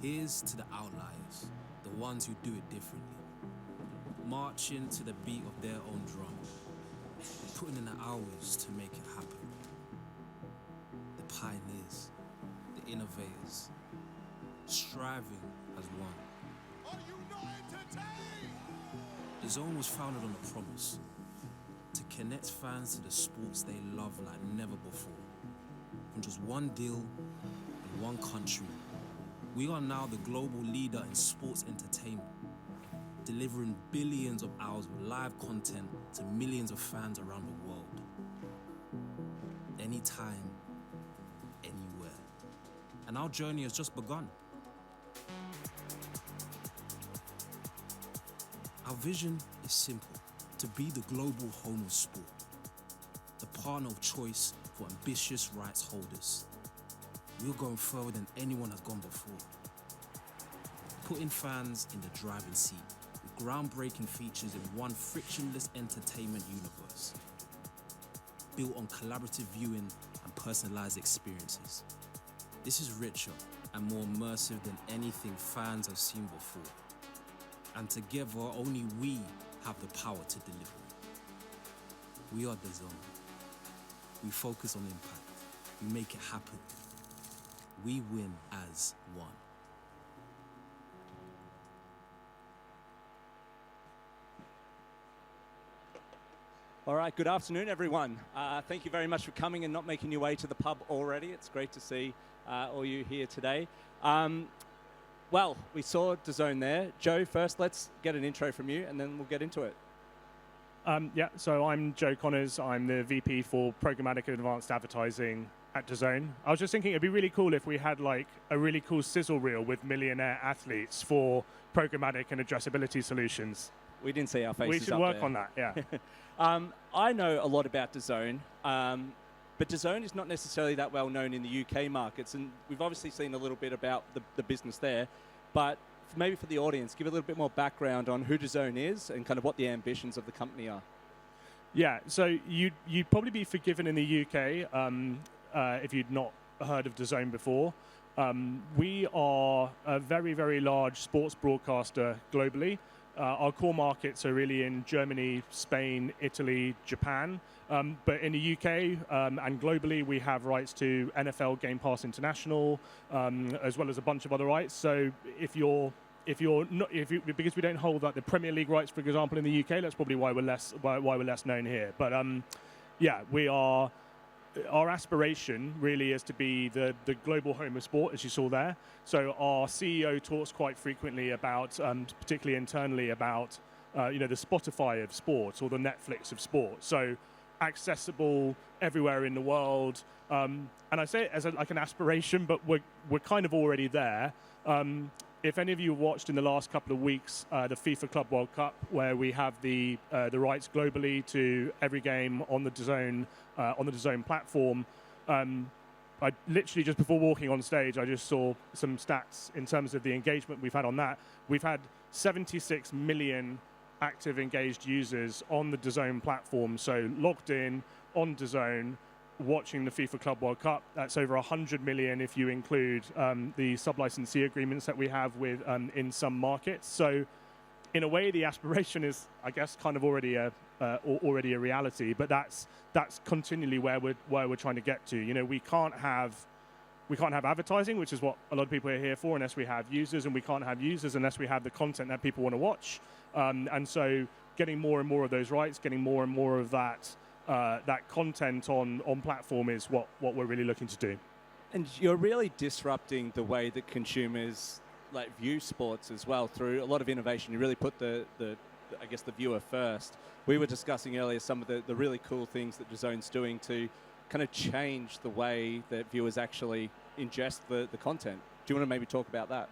Here's to the outliers, the ones who do it differently, marching to the beat of their own drum, putting in the hours to make it happen. The pioneers, the innovators, striving as one. Are you not entertained? DAZN was founded on a promise to connect fans to the sports they love like never before. From just one deal in one country, we are now the global leader in sports entertainment, delivering billions of hours of live content to millions of fans around the world. Anytime, anywhere. And our journey has just begun. Our vision is simple: to be the global home of sport, the partner of choice for ambitious rights holders. We're going further than anyone has gone before, putting fans in the driving seat with groundbreaking features in one frictionless entertainment universe, built on collaborative viewing and personalized experiences. This is richer and more immersive than anything fans have seen before. And together, only we have the power to deliver. We are DAZN. We focus on impact. We make it happen. We win as one. All right, good afternoon, everyone. Thank you very much for coming and not making your way to the pub already. It's great to see all you here today. Well, we saw DAZN there. Joe, first, let's get an intro from you, and then we'll get into it. Yeah, so I'm Joe Connors. I'm the VP for Programmatic and Advanced Advertising at DAZN. I was just thinking it'd be really cool if we had like a really cool sizzle reel with millionaire athletes for programmatic and addressability solutions. We didn't see our faces We should up work there. on that, yeah. I know a lot about DAZN, but DAZN is not necessarily that well known in the UK markets, and we've obviously seen a little bit about the business there, but maybe for the audience, give a little bit more background on who DAZN is and kind of what the ambitions of the company are. Yeah, so you'd probably be forgiven in the UK if you'd not heard of DAZN before. We are a very, very large sports broadcaster globally. Our core markets are really in Germany, Spain, Italy, Japan. But in the UK and globally, we have rights to NFL Game Pass International, as well as a bunch of other rights. So if you're not, because we don't hold like the Premier League rights, for example, in the UK, that's probably why we're less known here. But yeah, we are. Our aspiration really is to be the global home of sport, as you saw there. So our CEO talks quite frequently about, particularly internally, about the Spotify of sports or the Netflix of sport. So accessible everywhere in the world. And I say it as like an aspiration, but we're kind of already there. If any of you watched in the last couple of weeks the FIFA Club World Cup, where we have the rights globally to every game on the DAZN platform, I literally just before walking on stage, I just saw some stats in terms of the engagement we've had on that. We've had 76 million active engaged users on the DAZN platform, so logged in on DAZN, watching the FIFA Club World Cup. That's over 100 million if you include the sub-licensee agreements that we have with in some markets. So in a way, the aspiration is, I guess, kind of already a reality, but that's continually where we're trying to get to. You know, we can't have advertising, which is what a lot of people are here for, unless we have users, and we can't have users unless we have the content that people want to watch. And so getting more and more of those rights, getting more and more of that content on platform is what we're really looking to do. And you're really disrupting the way that consumers view sports as well through a lot of innovation. You really put the viewer first. We were discussing earlier some of the really cool things that DAZN's doing to kind of change the way that viewers actually ingest the content. Do you want to maybe talk about that?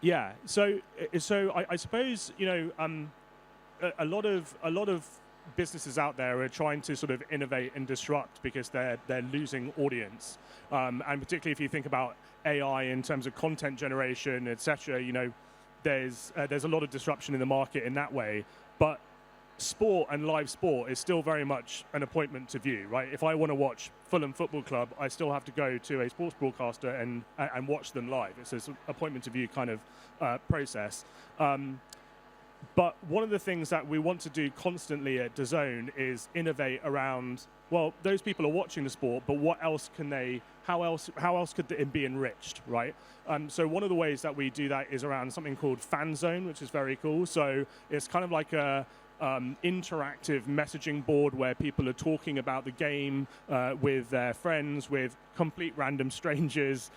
Yeah. So I suppose a lot of businesses out there are trying to sort of innovate and disrupt because they're losing audience, and particularly if you think about AI in terms of content generation, etc. There's a lot of disruption in the market in that way. But sport and live sport is still very much an appointment to view, right? If I want to watch Fulham Football Club, I still have to go to a sports broadcaster and watch them live. It's an appointment to view kind of process. But one of the things that we want to do constantly at DAZN is innovate around, well, those people are watching the sport, but what else can they, how else could it be enriched, right? So one of the ways that we do that is around something called Fan Zone, which is very cool. So it's kind of like a interactive messaging board where people are talking about the game with their friends, with complete random strangers,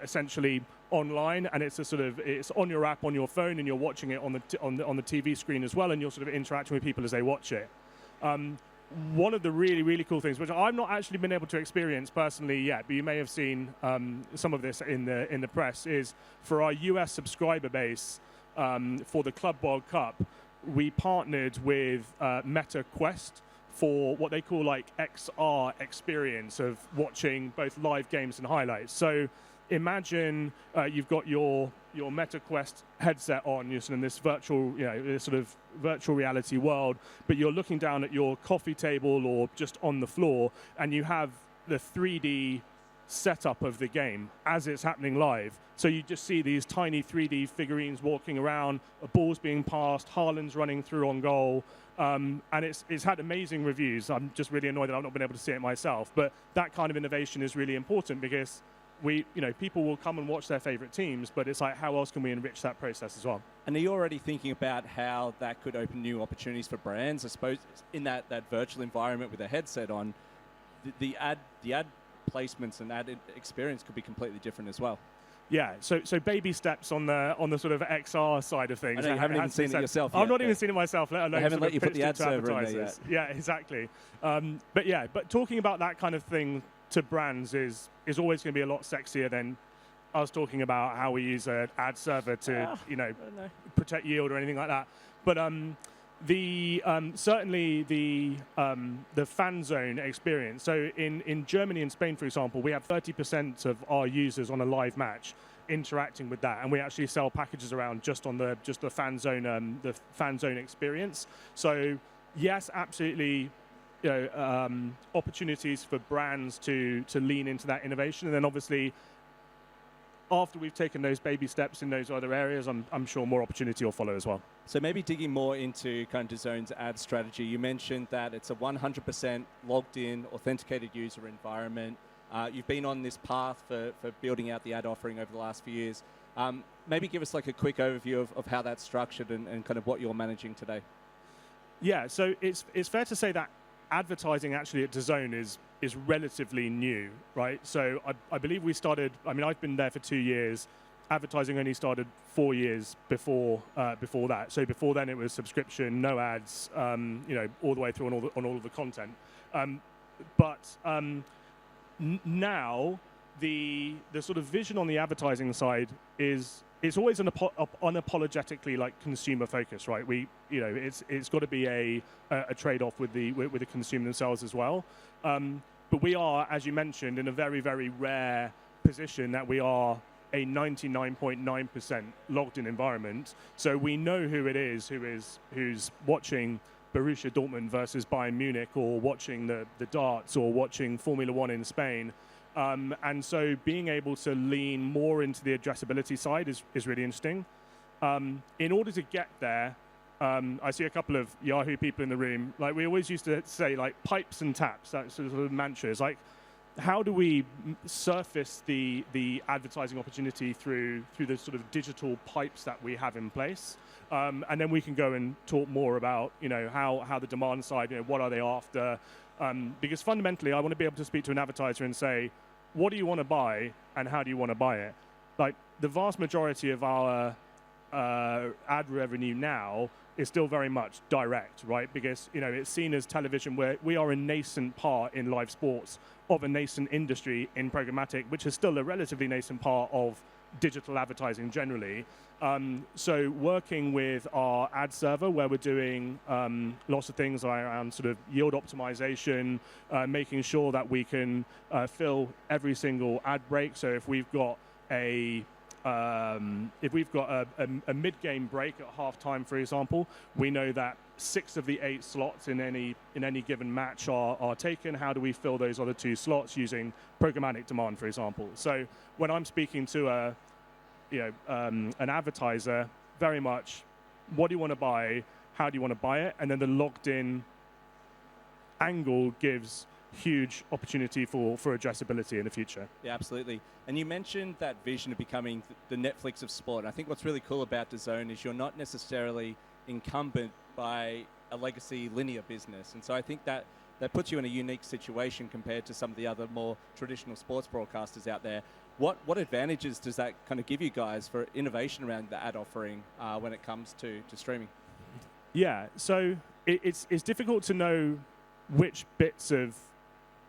essentially online, and it's it's on your app on your phone, and you're watching it on the TV screen as well, and you're sort of interacting with people as they watch it. One of the really cool things, which I've not actually been able to experience personally yet, but you may have seen some of this in the press, is for our US subscriber base for the Club World Cup, we partnered with Meta Quest for what they call like XR experience of watching both live games and highlights. So imagine you've got your Meta Quest headset on, you're in this virtual, this sort of virtual reality world, but you're looking down at your coffee table or just on the floor, and you have the 3D setup of the game as it's happening live. So you just see these tiny 3D figurines walking around, a ball's being passed, Haaland's running through on goal, and it's had amazing reviews. I'm just really annoyed that I've not been able to see it myself, but that kind of innovation is really important because people will come and watch their favorite teams, but it's like, how else can we enrich that process as well? And are you already thinking about how that could open new opportunities for brands? I suppose in that virtual environment with a headset on, the ad placements and ad experience could be completely different as well. Yeah, so baby steps on the sort of XR side of things. I know you haven't even seen it yourself yet. I've not even seen it myself, let alone I haven't let you put the ad server in there yet. Yeah, exactly. But talking about that kind of thing to brands is always going to be a lot sexier than us talking about how we use an ad server to protect yield or anything like that. But certainly the fan zone experience. So in Germany and Spain, for example, we have 30% of our users on a live match interacting with that, and we actually sell packages around just the fan zone experience. So yes, absolutely. Opportunities for brands to lean into that innovation, and then obviously after we've taken those baby steps in those other areas, I'm sure more opportunity will follow as well. So maybe digging more into kind of DAZN's ad strategy, you mentioned that it's a 100% logged in, authenticated user environment. You've been on this path for building out the ad offering over the last few years. Maybe give us like a quick overview of how that's structured and kind of what you're managing today. Yeah, so it's fair to say that advertising actually at DAZN is relatively new, right? So I believe we started, I've been there for 2 years. Advertising only started 4 years before that. So before then it was subscription, no ads, all the way through on all of the content. Now the sort of vision on the advertising side is it's always unapologetically like consumer focus, right? It's got to be a trade-off with the consumer themselves as well. But we are, as you mentioned, in a very, very rare position that we are a 99.9% logged in environment. So we know who it is who's watching Borussia Dortmund versus Bayern Munich, or watching the darts, or watching Formula One in Spain. And so being able to lean more into the addressability side is really interesting. In order to get there, I see a couple of Yahoo people in the room. Like, we always used to say, like, pipes and taps, that sort of mantras. Like, how do we surface the advertising opportunity through the sort of digital pipes that we have in place? And then we can go and talk more about, how the demand side, what are they after? Because fundamentally, I want to be able to speak to an advertiser and say, what do you want to buy and how do you want to buy it? Like, the vast majority of our ad revenue now is still very much direct, right? Because, it's seen as television, where we are a nascent part in live sports of a nascent industry in programmatic, which is still a relatively nascent part of digital advertising generally. So working with our ad server, where we're doing lots of things around sort of yield optimization, making sure that we can fill every single ad break. So if we've got a if we've got a mid-game break at halftime, for example, we know that 6 of the 8 slots in any given match are taken. How do we fill those other 2 slots using programmatic demand, for example? So when I'm speaking to an advertiser, very much, what do you want to buy? How do you want to buy it? And then the logged-in angle gives huge opportunity for addressability in the future. Yeah, absolutely. And you mentioned that vision of becoming the Netflix of sport. And I think what's really cool about DAZN is you're not necessarily incumbent by a legacy linear business. And so I think that puts you in a unique situation compared to some of the other more traditional sports broadcasters out there. What advantages does that kind of give you guys for innovation around the ad offering when it comes to streaming? Yeah, so it's difficult to know which bits of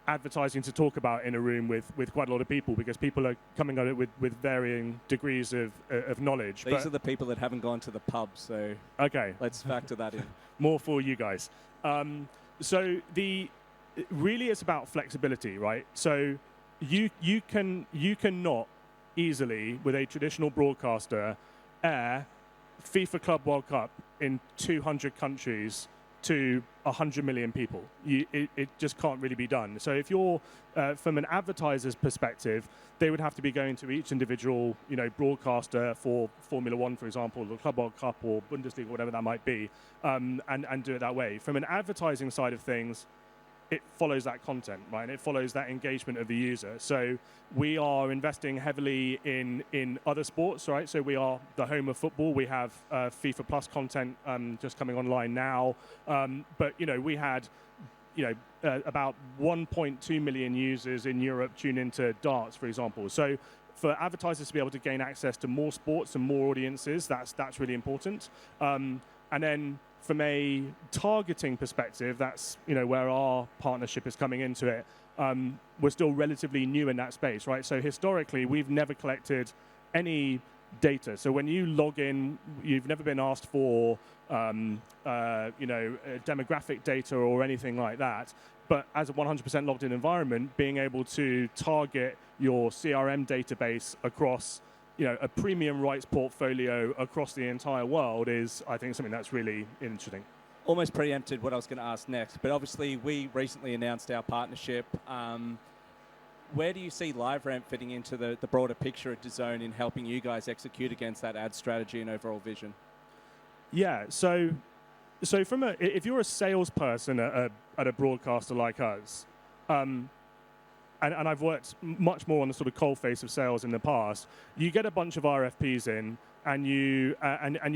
advertising to talk about in a room with quite a lot of people, because people are coming at it with varying degrees of knowledge. These are the people that haven't gone to the pub, so okay, let's factor that in. More for you guys. So really it's about flexibility, right? So you cannot easily, with a traditional broadcaster, air FIFA Club World Cup in 200 countries to 100 million people. It just can't really be done. So if you're, from an advertiser's perspective, they would have to be going to each individual, broadcaster for Formula One, for example, the Club World Cup or Bundesliga, whatever that might be, and do it that way. From an advertising side of things, it follows that content, right? And it follows that engagement of the user. So we are investing heavily in other sports, right? So we are the home of football. We have FIFA Plus content just coming online now. But, we had, about 1.2 million users in Europe tune into darts, for example. So for advertisers to be able to gain access to more sports and more audiences, that's really important. And then from a targeting perspective, that's where our partnership is coming into it. We're still relatively new in that space, right? So historically, we've never collected any data. So when you log in, you've never been asked for demographic data or anything like that. But as a 100% logged in environment, being able to target your CRM database across a premium rights portfolio across the entire world is, I think, something that's really interesting. Almost preempted what I was going to ask next, but obviously we recently announced our partnership. Where do you see LiveRamp fitting into the broader picture of DAZN in helping you guys execute against that ad strategy and overall vision? Yeah, so if you're a salesperson at a broadcaster like us, and I've worked much more on the sort of coalface of sales in the past, you get a bunch of RFPs in, and you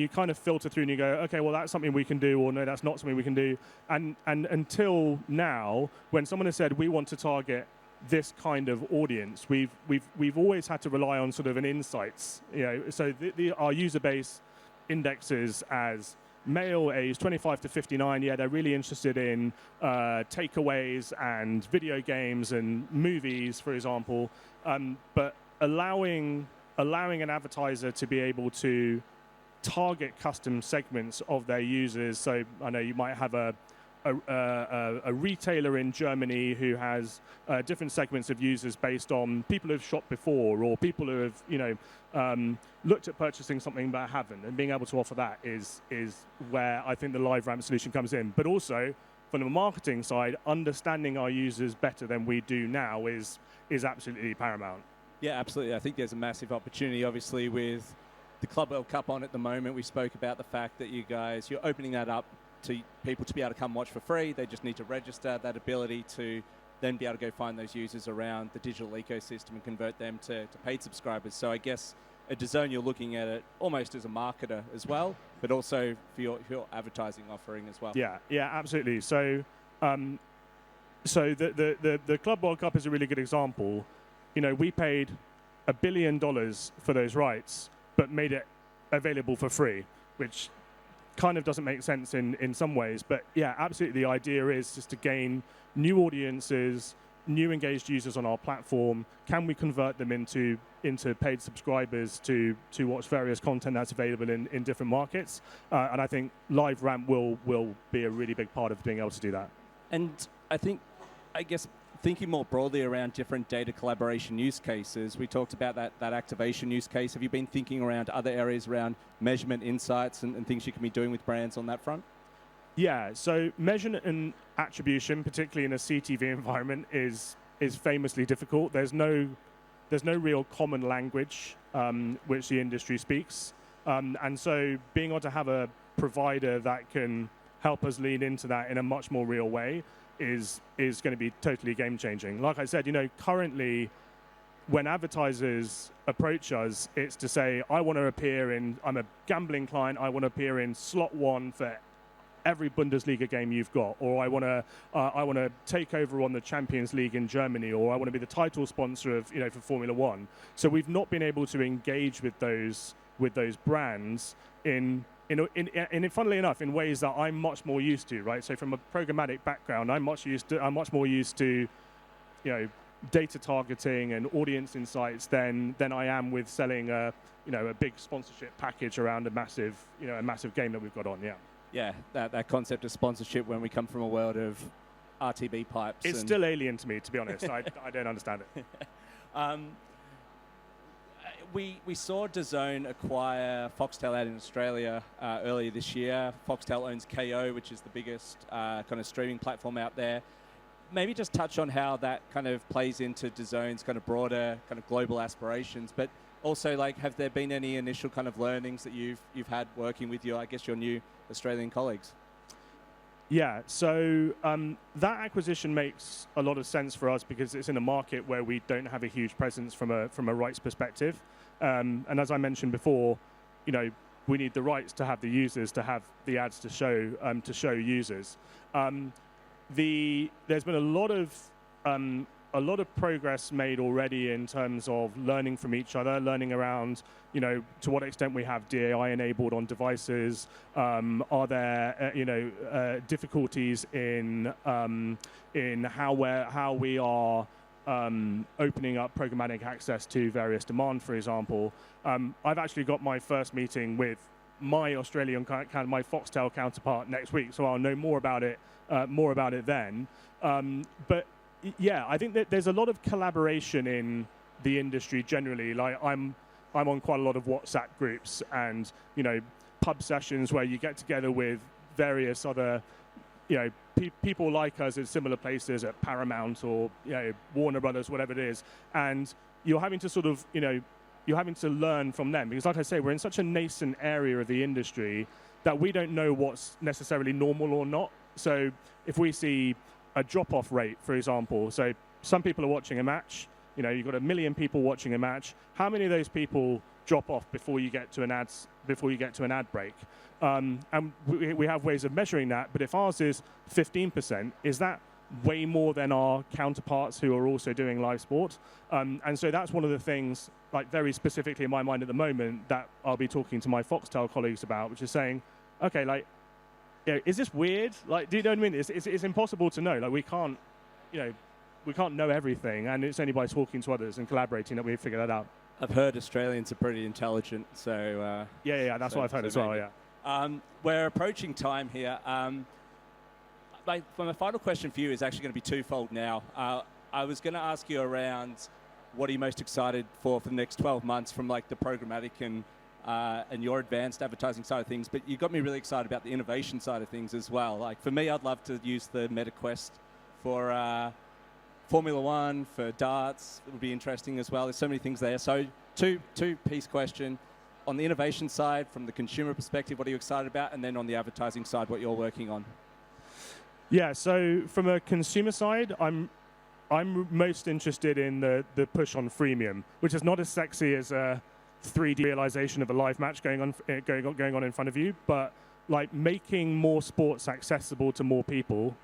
kind of filter through and you go, okay, well, that's something we can do, or no, that's not something we can do. And until now, when someone has said we want to target this kind of audience, we've always had to rely on sort of an insights. So our user base indexes as male, age 25 to 59, yeah, they're really interested in takeaways and video games and movies, for example. But allowing an advertiser to be able to target custom segments of their users. So I know you might have a retailer in Germany who has different segments of users based on people who've shopped before or people who have looked at purchasing something but haven't, and being able to offer that is where I think the LiveRamp solution comes in. But also from the marketing side, understanding our users better than we do now is absolutely paramount. Yeah, absolutely. I think there's a massive opportunity, obviously, with the Club World Cup on at the moment. We spoke about the fact that you're opening that up to people to be able to come watch for free. They just need to register. That ability to then be able to go find those users around the digital ecosystem and convert them to paid subscribers. So I guess at DAZN, you're looking at it almost as a marketer as well, but also for your advertising offering as well. Yeah, absolutely. So the Club World Cup is a really good example. We paid $1 billion for those rights, but made it available for free, which kind of doesn't make sense in some ways. But yeah, absolutely, the idea is just to gain new audiences, new engaged users on our platform. Can we convert them into paid subscribers to watch various content that's available in different markets? And I think LiveRamp will be a really big part of being able to do that. And I guess thinking more broadly around different data collaboration use cases, we talked about that activation use case. Have you been thinking around other areas around measurement insights and things you can be doing with brands on that front? Yeah, so measurement and attribution, particularly in a CTV environment, is famously difficult. There's no real common language which the industry speaks. And so being able to have a provider that can help us lean into that in a much more real way is going to be totally game-changing. Like I said, currently when advertisers approach us, it's to say, I'm a gambling client, I want to appear in slot 1 for every Bundesliga game you've got, or I want to take over on the Champions League in Germany, or I want to be the title sponsor of for Formula 1. So we've not been able to engage with those brands in funnily enough in ways that I'm much more used to, right? So from a programmatic background, I'm much more used to data targeting and audience insights than I am with selling a big sponsorship package around a massive game that we've got on. Yeah, that concept of sponsorship when we come from a world of RTB pipes. It's still alien to me, to be honest. I don't understand it. We saw DAZN acquire Foxtel out in Australia earlier this year. Foxtel owns KO, which is the biggest kind of streaming platform out there. Maybe just touch on how that kind of plays into DAZN's kind of broader kind of global aspirations, but also, have there been any initial kind of learnings that you've had working with your new Australian colleagues? Yeah, so that acquisition makes a lot of sense for us because it's in a market where we don't have a huge presence from a rights perspective. And as I mentioned before, we need the rights to have the users, to have the ads to show users. There's been a lot of progress made already in terms of learning from each other, learning around, to what extent we have DAI enabled on devices. Are there, difficulties in how we are opening up programmatic access to various demand, for example. I've actually got my first meeting with my Australian my Foxtel counterpart next week, so I'll know more about it then. But yeah, I think that there's a lot of collaboration in the industry generally. Like I'm on quite a lot of WhatsApp groups and pub sessions where you get together with various other people like us in similar places at Paramount or Warner Brothers, whatever it is, and you're having to sort of you're having to learn from them because, like I say, we're in such a nascent area of the industry that we don't know what's necessarily normal or not. So if we see a drop-off rate, for example, so some people are watching a match, you've got 1 million people watching a match. How many of those people drop off before you get to an ad break? And we have ways of measuring that, but if ours is 15%, is that way more than our counterparts who are also doing live sport? And so that's one of the things, very specifically in my mind at the moment, that I'll be talking to my Foxtel colleagues about, which is saying, okay, is this weird? Do you know what I mean? It's impossible to know. We can't know everything, and it's only by talking to others and collaborating that we figure that out. I've heard Australians are pretty intelligent, so... that's what I've heard as well, yeah. We're approaching time here. My final question for you is actually going to be twofold now. I was going to ask you around what are you most excited for the next 12 months from the programmatic and your advanced advertising side of things, but you got me really excited about the innovation side of things as well. For me, I'd love to use the MetaQuest for Formula 1, for darts. It would be interesting as well. There's so many things there. So two-piece question. On the innovation side, from the consumer perspective, what are you excited about? And then on the advertising side, what you're working on? Yeah, so from a consumer side, I'm most interested in the push on freemium, which is not as sexy as a 3D realization of a live match going on in front of you, but making more sports accessible to more people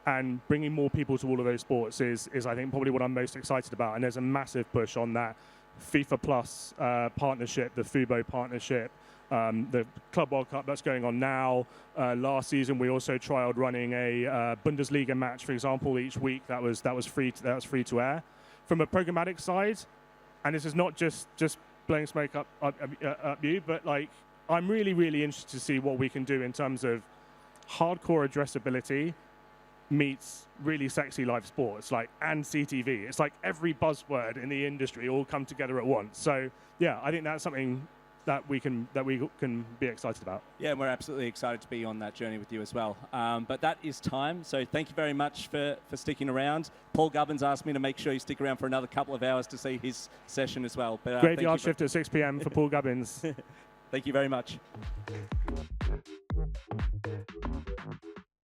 and bringing more people to all of those sports is I think probably what I'm most excited about. And there's a massive push on that FIFA Plus partnership, the Fubo partnership, the Club World Cup that's going on now. Last season we also trialed running a Bundesliga match, for example, each week that was free to air. From a programmatic side, and this is not just blowing smoke up you, but I'm really interested to see what we can do in terms of hardcore addressability, meets really sexy live sports, like, and CTV. It's like every buzzword in the industry all come together at once. So yeah, I think that's something that we can be excited about. Yeah, and we're absolutely excited to be on that journey with you as well. But that is time, so thank you very much for sticking around. Paul Gubbins asked me to make sure you stick around for another couple of hours to see his session as well. But, Graveyard shift at 6 p.m. for Paul Gubbins. Thank you very much.